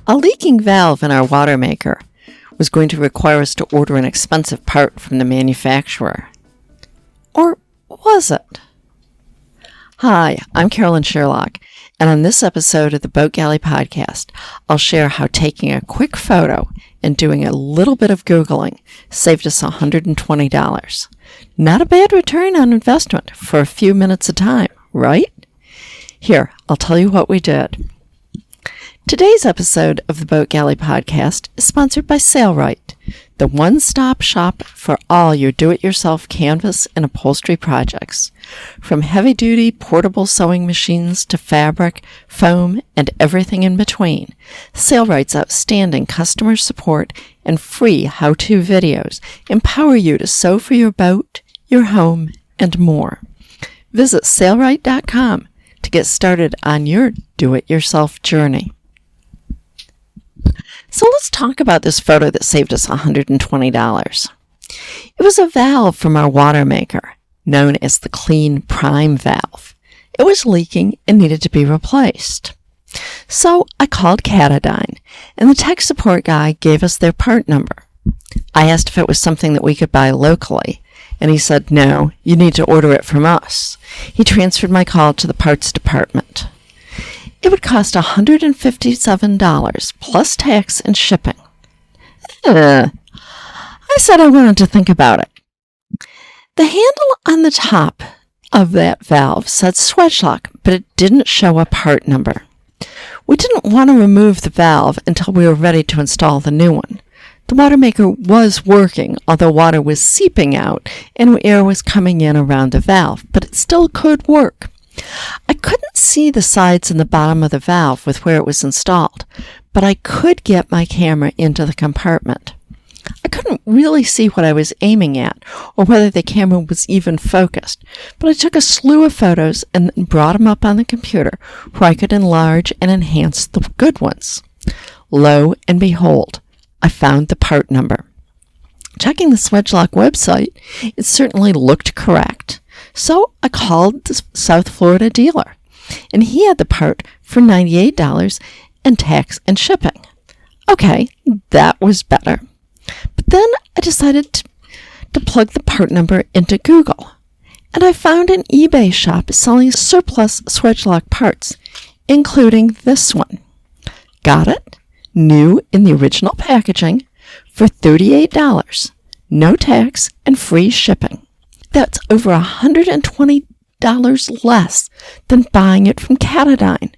A leaking valve in our water maker was going to require us to order an expensive part from the manufacturer. Or was it? Hi, I'm Carolyn Sherlock, and on this episode of the Boat Galley Podcast, I'll share how taking a quick photo and doing a little bit of Googling saved us $120. Not a bad return on investment for a few minutes of time, right? Here, I'll tell you what we did. Today's episode of the Boat Galley Podcast is sponsored by Sailrite, the one-stop shop for all your do-it-yourself canvas and upholstery projects. From heavy-duty portable sewing machines to fabric, foam, and everything in between, Sailrite's outstanding customer support and free how-to videos empower you to sew for your boat, your home, and more. Visit Sailrite.com to get started on your do-it-yourself journey. So let's talk about this photo that saved us $120. It was a valve from our water maker, known as the Clean Prime valve. It was leaking and needed to be replaced. So I called Katadyn, and the tech support guy gave us their part number. I asked if it was something that we could buy locally, and he said, no, you need to order it from us. He transferred my call to the parts department. It would cost $157 plus tax and shipping. I said I wanted to think about it. The handle on the top of that valve said Swagelok, but it didn't show a part number. We didn't want to remove the valve until we were ready to install the new one. The water maker was working, although water was seeping out and air was coming in around the valve, but it still could work. I couldn't see the sides and the bottom of the valve with where it was installed, but I could get my camera into the compartment. I couldn't really see what I was aiming at or whether the camera was even focused, but I took a slew of photos and brought them up on the computer where I could enlarge and enhance the good ones. Lo and behold, I found the part number. Checking the Swagelok website, it certainly looked correct. So I called the South Florida dealer, and he had the part for $98 and tax and shipping. Okay, that was better. But then I decided to plug the part number into Google, and I found an eBay shop selling surplus Swagelok parts, including this one. Got it, new in the original packaging, for $38, no tax and free shipping. That's over $120 less than buying it from Katadyn.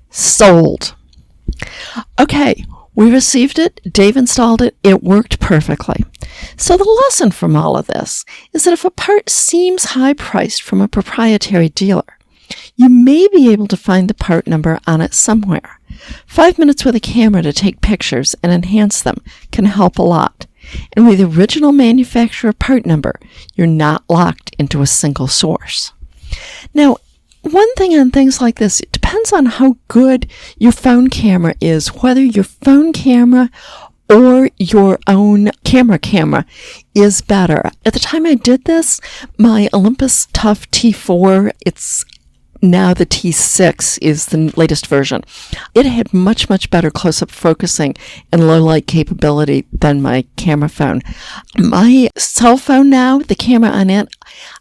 Sold. Okay, we received it, Dave installed it, it worked perfectly. So the lesson from all of this is that if a part seems high-priced from a proprietary dealer, you may be able to find the part number on it somewhere. 5 minutes with a camera to take pictures and enhance them can help a lot. And with the original manufacturer part number, you're not locked into a single source. Now, one thing on things like this, it depends on how good your phone camera is, whether your phone camera or your own camera is better. At the time I did this, my Olympus Tough T4, it's now the T6 is the latest version. It had much, much better close-up focusing and low-light capability than my camera phone. My cell phone now, the camera on it,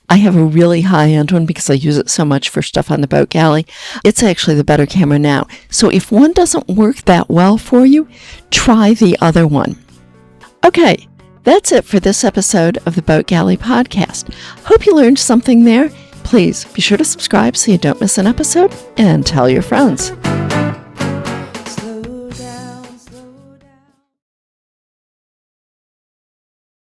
I have a really high-end one because I use it so much for stuff on the boat galley. It's actually the better camera now. So if one doesn't work that well for you, try the other one. Okay, that's it for this episode of the Boat Galley Podcast. Hope you learned something there. Please be sure to subscribe so you don't miss an episode and tell your friends.